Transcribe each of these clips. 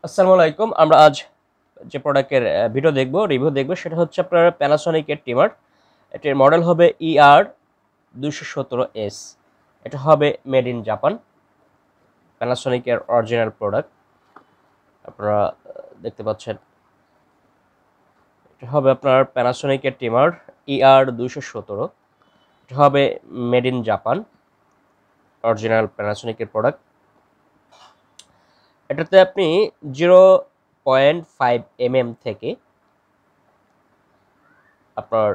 আসসালামু আলাইকুম। আমরা আজ যে প্রোডাক্টের ভিডিও দেখব, রিভিউ দেখব সেটা হচ্ছে আপনার প্যানাসোনিকের ট্রিমার। এটির মডেল হবে ER217S। এটা হবে মেড ইন জাপান, প্যানাসোনিকের অরিজিনাল প্রোডাক্ট। আপনারা দেখতে পাচ্ছেন, এটা হবে আপনার প্যানাসোনিকের ট্রিমার ER217। এটা হবে মেড ইন জাপান, অরিজিনাল প্যানাসোনিকের প্রোডাক্ট। এটাতে আপনি 0.5 mm থেকে আপনার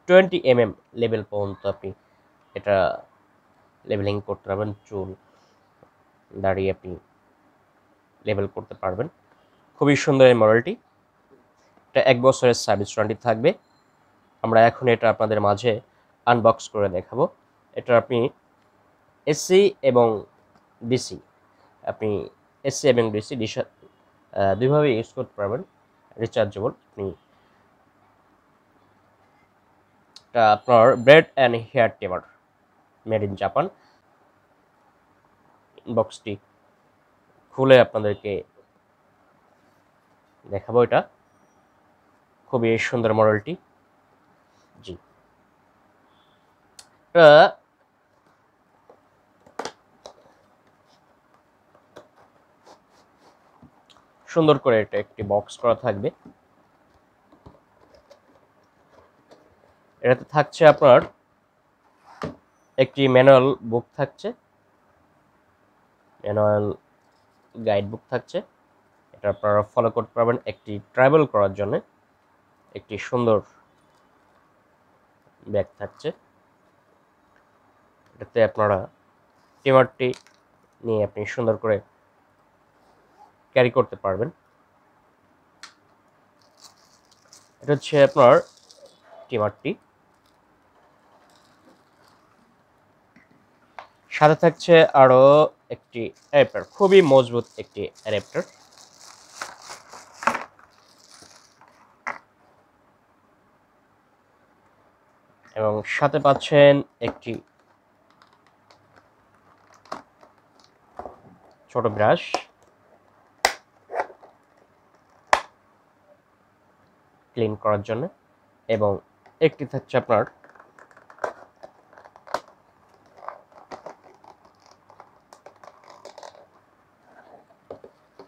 20 mm লেভেল পর্যন্ত আপনি এটা লেভেলিং করতে পারবেন। চুল দাঁড়িয়ে আপনি লেভেল করতে পারবেন। খুবই সুন্দর এই মডেলটি। এটা 1 বছরের সার্ভিস ওয়ারেন্টি থাকবে। আমরা এখন এটা আপনাদের মাঝে আনবক্স করে দেখাবো। এটা আপনি এসি এবং ডিসি, আপনি এসি এবং ডিসি দুইভাবে ইউজ করতে পারবেন। রিচার্জেবল। আপনি এটা আপনার beard and hair trimmer, made in Japan. বক্সটি খুলে আপনাদেরকে দেখাবো। এটা খুবই সুন্দর মডেলটি। জি, এটা সুন্দর করে এটা একটি বক্স করা থাকবে। এটাতে থাকছে আপনার একটি ম্যানুয়াল বুক থাকছে, ম্যানুয়াল গাইড বুক থাকছে। এটা আপনারা ফলো করতে পারবেন একটি ট্রাভেল করার জন্য। একটি সুন্দর ব্যাগ থাকছে। এটাতে আপনারা ট্রিমারটি নিয়ে আপনি সুন্দর করে ক্যারি করতে পারবেন। এটা হচ্ছে আপনার ট্রিমারটি। সাথে থাকছে আরো একটি অ্যাডাপ্টার, খুবই মজবুত একটি অ্যাডাপ্টার। এবং সাথে পাচ্ছেন একটি ছোট ব্রাশ, ক্লিন করার জন্য। এবং একটি থাকছে আপনার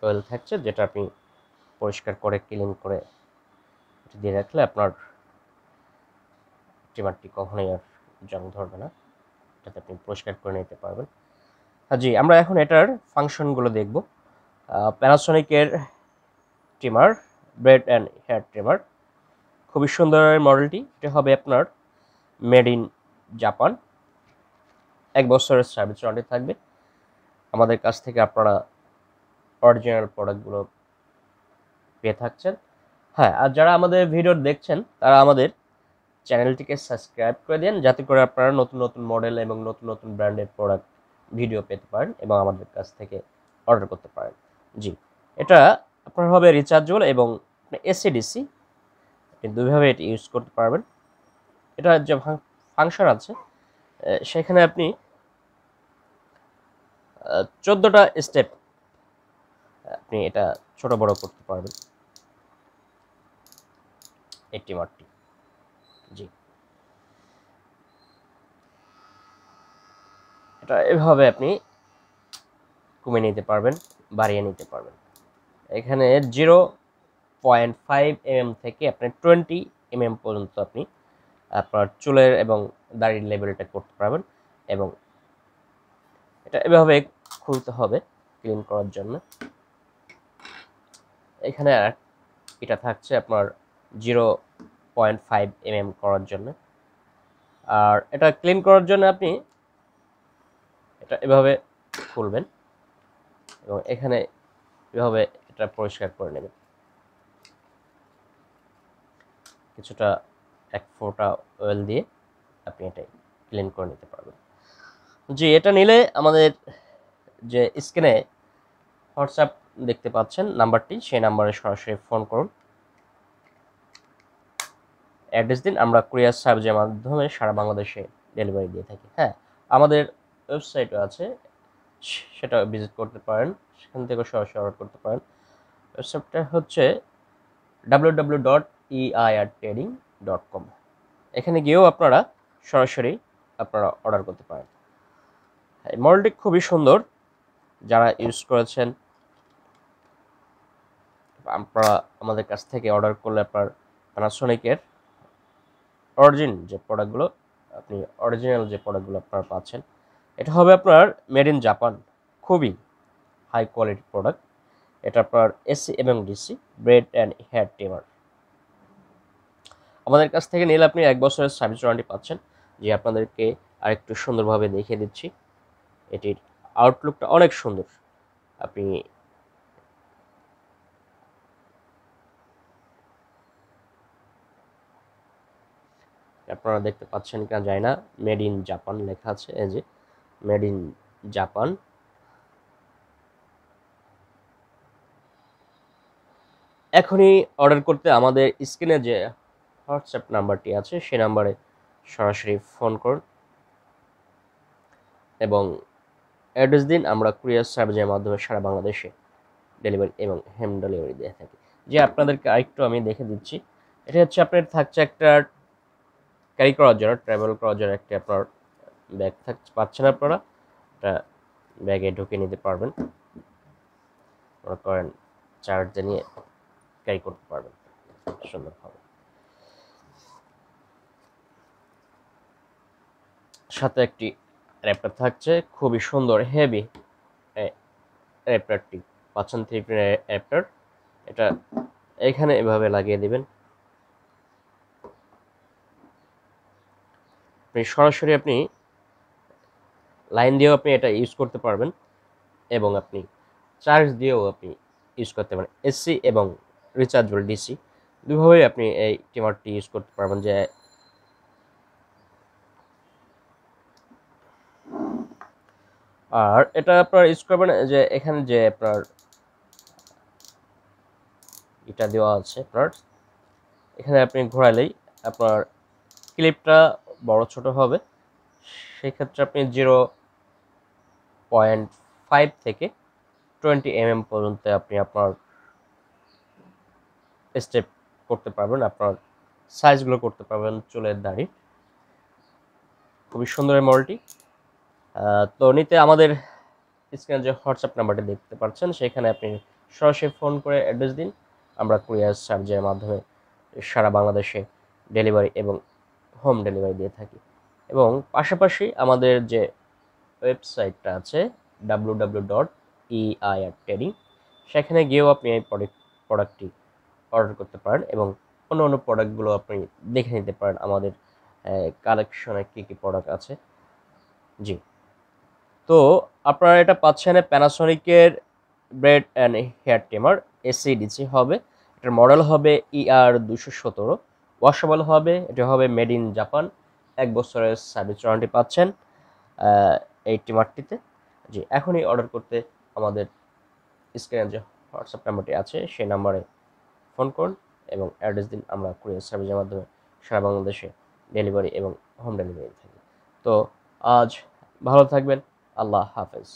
অয়েল থাকছে, যেটা আপনি পরিষ্কার করে ক্লিন করে দিয়ে রাখলে আপনার ট্রিমারটি কখনোই আর জং ধরবে না। এটাতে আপনি পরিষ্কার করে নিতে পারবেন। জি, আমরা এখন এটার ফাংশনগুলো দেখব। প্যানাসোনিকের trimmer, beard and hair trimmer, খুবই সুন্দর মডেলটি। এটা হবে আপনার মেড ইন জাপান। 1 বছরের সার্ভিস ওয়ারেন্টি থাকবে। আমাদের কাছ থেকে আপনারা অরিজিনাল প্রোডাক্টগুলো পেয়ে থাকছেন। হ্যাঁ, আর যারা আমাদের ভিডিও দেখছেন তারা আমাদের চ্যানেলটিকে সাবস্ক্রাইব করে দেন, যাতে করে আপনারা নতুন নতুন মডেল এবং নতুন নতুন ব্র্যান্ডের প্রোডাক্ট ভিডিও পেতে পারেন এবং আমাদের কাছ থেকে অর্ডার করতে পারেন। জি, এটা আপনার হবে রিচার্জেবল এবং এসিডিসি, আপনি দুইভাবে এটি ইউজ করতে পারবেন। এটা যে ফাংশন আছে সেখানে আপনি 14টা স্টেপ আপনি এটা ছোট বড় করতে পারবেন এই ট্রিমারটি। জি, এটা এভাবে আপনি কমিয়ে নিতে পারবেন, বাড়িয়ে নিতে পারবেন। এখানে 0.5 mm থেকে আপনার 20 mm পর্যন্ত আপনি আপনার চুলের এবং দাড়ির লেভেলটা করতে পারবেন। এবং এটা এভাবে খুলতে হবে ক্লিন করার জন্য। এখানে এটা থাকছে আপনার 0.5 mm করার জন্য। আর এটা ক্লিন করার জন্য আপনি এটা এভাবে খুলবেন এবং এখানে এভাবে এটা পরিষ্কার করে নেবেন। কিছুটা 1 ফোঁটা অয়েল দিয়ে আপনি এটা ক্লিন করে নিতে পারবেন। জি, এটা নিলে আমাদের যে স্ক্রিনে হোয়াটসঅ্যাপ দেখতে পাচ্ছেন নাম্বারটি, সেই নাম্বারে সরাসরি ফোন করুন, অ্যাড্রেস দিন। আমরা কুরিয়ার সার্ভিসের মাধ্যমে সারা বাংলাদেশে ডেলিভারি দিয়ে থাকি। হ্যাঁ, আমাদের ওয়েবসাইটও আছে, সেটা ভিজিট করতে পারেন, সেখান থেকে সরাসরি অর্ডার করতে পারেন। ওয়েবসাইটটা হচ্ছে www.eirtrading.com। এখানে গিয়েও আপনারা সরাসরি অর্ডার করতে পারেন। এই মডেলটি খুবই সুন্দর, যারা ইউজ করেছেন আপনারা আমাদের কাছ থেকে অর্ডার করলে আপনার প্যানাসোনিকের অরিজিনাল যে প্রোডাক্টগুলো আপনারা পাচ্ছেন, এটা হবে আপনার মেড ইন জাপান, খুবই হাই কোয়ালিটি প্রোডাক্ট। এটা আপনার এসি এবং DC beard and hair trimmer. আমাদের কাছ থেকে নিলে আপনি 1 বছরের সার্ভিস ওয়ারেন্টি পাচ্ছেন। যে আপনাদেরকে আরেকটু সুন্দরভাবে দেখিয়ে দিচ্ছি, এটির আউটলুকটা অনেক সুন্দর। আপনারা দেখতে পাচ্ছেন কিনা যায় না, মেড ইন জাপান লেখা আছে, এই যে মেড ইন জাপান। এখনই অর্ডার করতে আমাদের স্ক্রিনে যে হোয়াটসঅ্যাপ নাম্বারটি আছে সেই নাম্বারে সরাসরি ফোন করুন এবং অ্যাড্রেস দিন। আমরা কুরিয়ার সার্ভিসের মাধ্যমে সারা বাংলাদেশে ডেলিভারি এবং হোম ডেলিভারি দিয়ে থাকি। যে আপনাদেরকে আরেকটু আমি দেখে দিচ্ছি, এটা হচ্ছে আপনার থাকছে একটা ক্যারি করার জন্য, ট্রাভেল করার জন্য একটা আপনার ব্যাগ পাচ্ছেন। আপনারা এটা ব্যাগে ঢুকে নিতে পারবেন, মনে করেন চার্জে নিয়ে ক্যারি করতে পারবেন সুন্দরভাবে। সাথে একটি র্যাপার থাকছে, খুবই সুন্দর হেভি র্যাপারটি পাচ্ছেন, 3 পিন র্যাপার। এটা এখানে এভাবে লাগিয়ে দিবেন, সরাসরি আপনি লাইন দিয়েও আপনি এটা ইউজ করতে পারবেন এবং আপনি চার্জ দিয়েও আপনি ইউজ করতে পারেন। এসি এবং রিচার্জেবল ডিসি দুইভাবেই আপনি এই ট্রিমারটি ইউজ করতে পারবেন। যে আর এটা আপনার ইউজ করবেন যে এখানে যে আপনার এটা দেওয়া আছে, আপনার এখানে আপনি ঘোরালেই আপনার ক্লিপটা বড় ছোট হবে। সেক্ষেত্রে আপনি 0.5 থেকে 20 mm পর্যন্ত আপনি আপনার স্টেপ করতে পারবেন, আপনার সাইজগুলো করতে পারবেন চুলের দাড়ি। খুবই সুন্দর এই মডেলটি। তো নিতে আমাদের স্ক্রিনে যে হোয়াটসঅ্যাপ নাম্বারটি দেখতে পাচ্ছেন সেখানে আপনি সরাসরি ফোন করে অ্যাড্রেস দিন। আমরা কুরিয়ার সার্ভিসের মাধ্যমে সারা বাংলাদেশে ডেলিভারি এবং হোম ডেলিভারি দিয়ে থাকি। এবং পাশাপাশি আমাদের যে ওয়েবসাইটটা আছে www.eirtrading, সেখানে গিয়েও আপনি এই প্রোডাক্টটি অর্ডার করতে পারেন এবং অন্য প্রোডাক্টগুলো আপনি দেখে নিতে পারেন আমাদের কালেকশনে কী কী প্রোডাক্ট আছে। জি, তো আপনারা এটা পাচ্ছেন প্যানাসোনিকের beard and hair trimmer AC DC হবে। এটার মডেল হবে ER217, ওয়াশেবল হবে। এটা হবে মেড ইন জাপান, 1 বছরের সার্ভিস ওয়ারেন্টি পাচ্ছেন এই ট্রিমারটিতে। জি, এখনই অর্ডার করতে আমাদের স্ক্রিনে যে হোয়াটসঅ্যাপ নাম্বারটি আছে সেই নাম্বারে ফোন করুন এবং অ্যাড্রেস দিন। আমরা কুরিয়ার সার্ভিসের মাধ্যমে সারা বাংলাদেশে ডেলিভারি এবং হোম ডেলিভারি থাকি। তো আজ ভালো থাকবেন, আল্লাহ হাফেজ।